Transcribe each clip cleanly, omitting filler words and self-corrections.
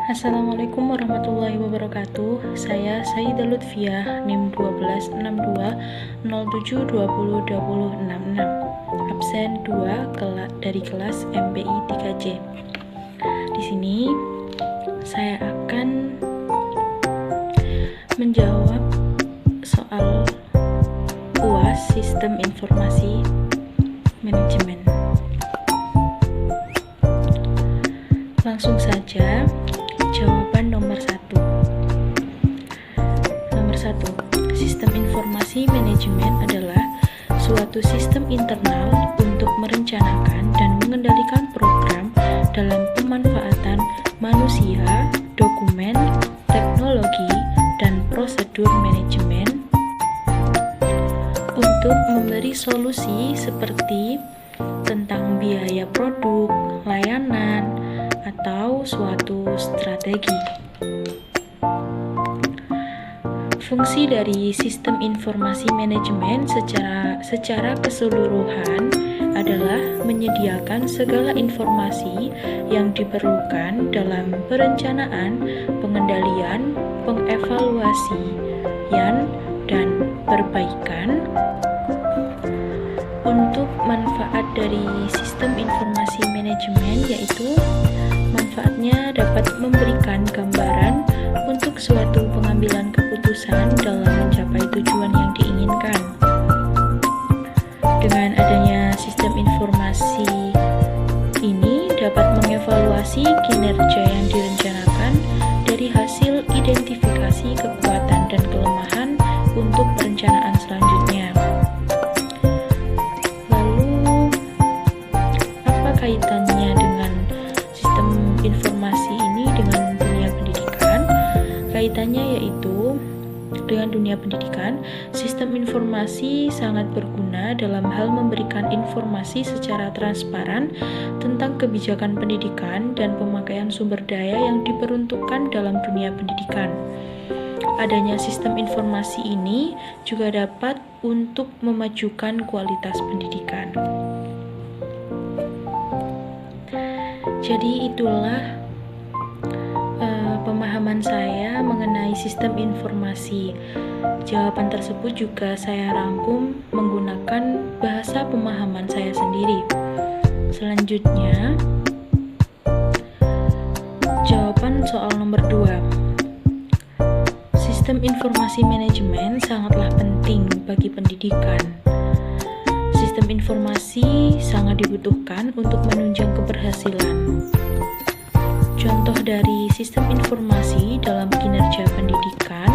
Assalamualaikum warahmatullahi wabarakatuh. Saya Sayyidah Lutfiah, NIM 126207202066, absen 2 dari kelas MPI 3J. Di sini saya akan menjawab soal UAS Sistem Informasi Manajemen. Langsung saja. Jawaban nomor 1. Sistem informasi manajemen adalah suatu sistem internal untuk merencanakan dan mengendalikan program dalam pemanfaatan manusia, dokumen, teknologi, dan prosedur manajemen untuk memberi solusi seperti tentang biaya produk, layanan, atau suatu strategi. Fungsi dari sistem informasi manajemen secara keseluruhan adalah menyediakan segala informasi yang diperlukan dalam perencanaan, pengendalian, pengevaluasian, dan perbaikan. Untuk manfaat dari sistem informasi manajemen yaitu manfaatnya dapat memberikan gambaran untuk suatu pengambilan keputusan dalam mencapai tujuan yang diinginkan. Dengan adanya sistem informasi ini dapat mengevaluasi kinerja yang direncanakan dari hasil identifikasi kekuatan dan kelemahan untuk perencanaan selanjutnya. Lalu, apa kaitannya dengan sistem informasi ini dengan dunia pendidikan? Kaitannya yaitu dengan dunia pendidikan, sistem informasi sangat berguna dalam hal memberikan informasi secara transparan tentang kebijakan pendidikan dan pemakaian sumber daya yang diperuntukkan dalam dunia pendidikan. Adanya sistem informasi ini juga dapat untuk memajukan kualitas pendidikan. Jadi itulah pemahaman saya mengenai sistem informasi. Jawaban tersebut juga saya rangkum menggunakan bahasa pemahaman saya sendiri. Selanjutnya, jawaban soal nomor 2. Sistem informasi manajemen sangatlah penting bagi pendidikan. Sistem informasi sangat dibutuhkan untuk menunjang keberhasilan. Contoh dari sistem informasi dalam kinerja pendidikan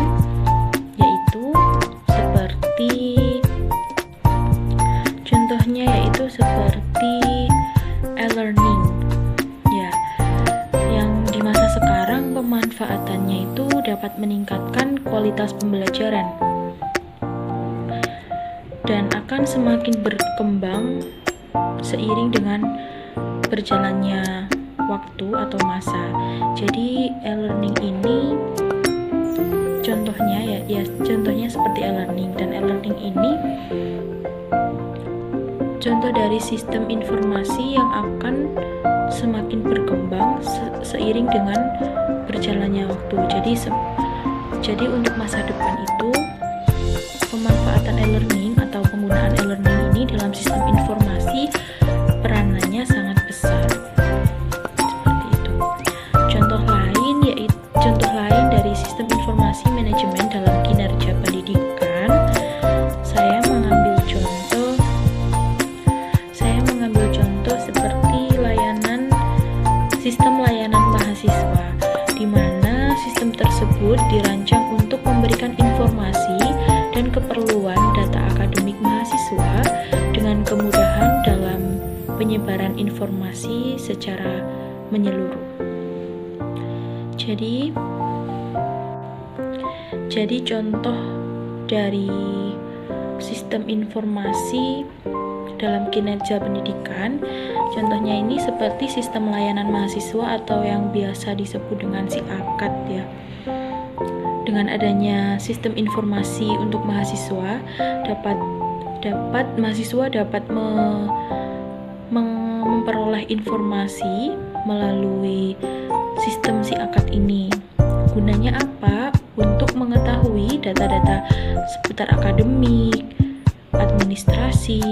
yaitu seperti e-learning ya, yang di masa sekarang pemanfaatannya itu dapat meningkatkan kualitas pembelajaran dan akan semakin berkembang seiring dengan berjalannya waktu atau masa. Jadi e-learning ini contohnya seperti e-learning, dan e-learning ini contoh dari sistem informasi yang akan semakin berkembang seiring dengan berjalannya waktu. Jadi untuk masa depan itu pemanfaatan e-learning atau penggunaan e-learning ini dalam sistem informasi peranannya sangat besar. Seperti itu. Contoh lain dari sistem informasi manajemen dalam kinerja pendidikan, saya mengambil contoh seperti sistem layanan mahasiswa, di mana sistem tersebut dirancang untuk memberikan informasi dan keperluan data akademik mahasiswa dengan kemudahan dalam penyebaran informasi secara menyeluruh. Jadi contoh dari sistem informasi dalam kinerja pendidikan, contohnya ini seperti sistem layanan mahasiswa atau yang biasa disebut dengan SIAKAT ya. Dengan adanya sistem informasi untuk mahasiswa, mahasiswa dapat memperoleh informasi melalui sistem SIAKAT ini data-data seputar akademik, administrasi,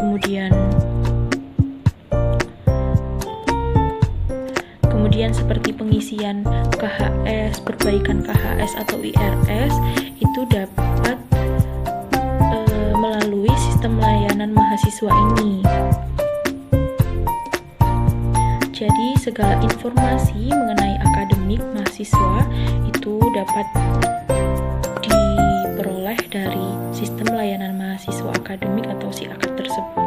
kemudian seperti pengisian KHS, perbaikan KHS atau IRS itu dapat melalui sistem layanan mahasiswa ini. Jadi segala informasi mengenai akademik mahasiswa itu dapat diperoleh dari sistem layanan mahasiswa akademik atau SIAKAD tersebut.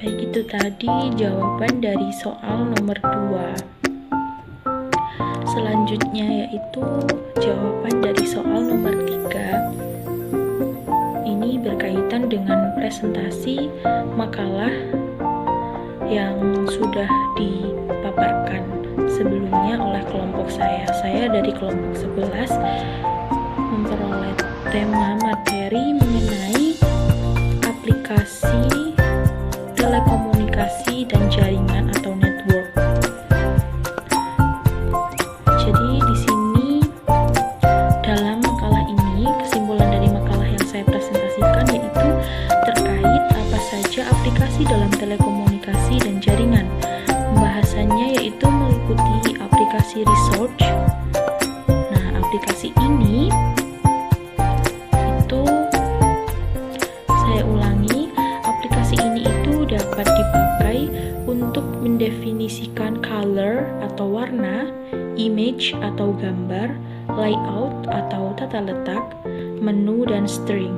Baik, itu tadi jawaban dari soal nomor 2. Selanjutnya yaitu jawaban dari soal nomor 3. Ini berkaitan dengan presentasi makalah yang sudah dipaparkan sebelumnya oleh kelompok saya. Saya dari kelompok 11 memperoleh tema materi mengenai aplikasi telekomunikasi dan jaringan atau network. Jadi di sini dalam makalah ini, kesimpulan dari makalah yang saya presentasikan yaitu terkait apa saja aplikasi dalam telekomunikasi dan jaringan. Pembahasannya yaitu meliputi aplikasi research. Nah, aplikasi ini itu saya ulangi, aplikasi ini itu dapat dipakai untuk mendefinisikan color atau warna, image atau gambar, layout atau tata letak, menu dan string.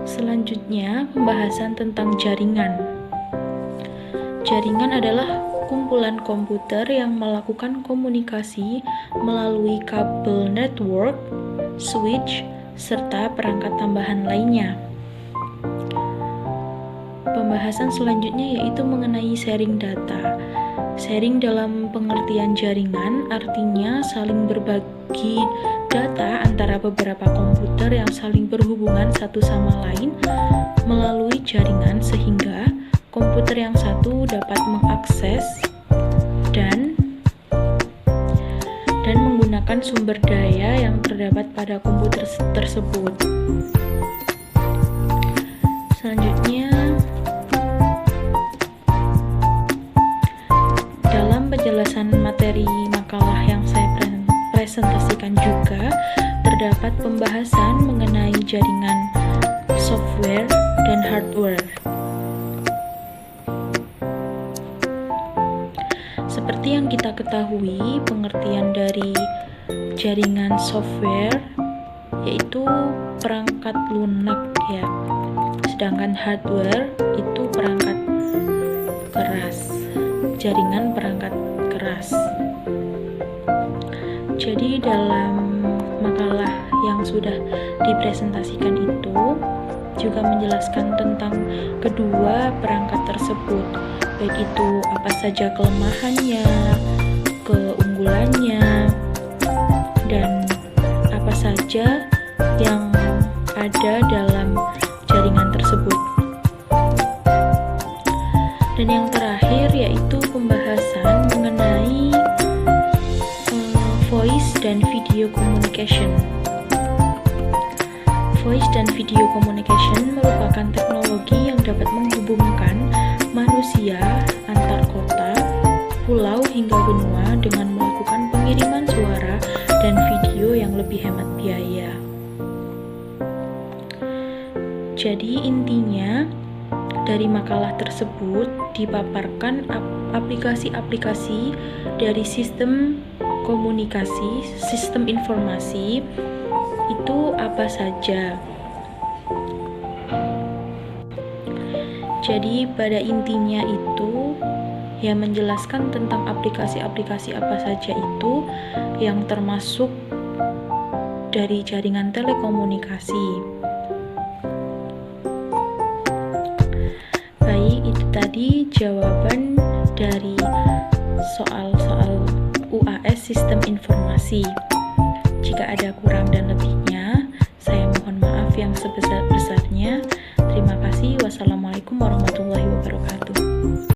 Selanjutnya, pembahasan tentang jaringan. Jaringan adalah kumpulan komputer yang melakukan komunikasi melalui kabel network, switch, serta perangkat tambahan lainnya. Pembahasan selanjutnya yaitu mengenai sharing data. Sharing dalam pengertian jaringan artinya saling berbagi data antara beberapa komputer yang saling berhubungan satu sama lain melalui jaringan sehingga komputer yang satu dapat mengakses dan menggunakan sumber daya yang terdapat pada komputer tersebut. Selanjutnya, dalam penjelasan materi makalah yang saya presentasikan juga terdapat pembahasan mengenai jaringan software dan hardware. Seperti yang kita ketahui, pengertian dari jaringan software yaitu perangkat lunak ya. Sedangkan hardware itu perangkat keras. Jaringan perangkat keras. Jadi dalam makalah yang sudah dipresentasikan itu juga menjelaskan tentang kedua perangkat tersebut, baik itu apa saja kelemahannya, keunggulannya, dan apa saja yang ada dalam jaringan tersebut. Dan yang terakhir yaitu pembahasan mengenai voice dan video communication. Voice dan video communication merupakan teknologi yang dapat menghubungkan manusia antar kota, pulau hingga benua dengan melakukan pengiriman suara dan video yang lebih hemat biaya. Jadi intinya dari makalah tersebut dipaparkan aplikasi-aplikasi dari sistem komunikasi, sistem informasi itu apa saja. Jadi pada intinya itu ya menjelaskan tentang aplikasi-aplikasi apa saja itu yang termasuk dari jaringan telekomunikasi. Baik, itu tadi jawaban dari soal-soal UAS Sistem Informasi. Jika ada kurang dan lebihnya, saya mohon maaf yang sebesar-besarnya. Terima kasih. Wassalamualaikum warahmatullahi wabarakatuh.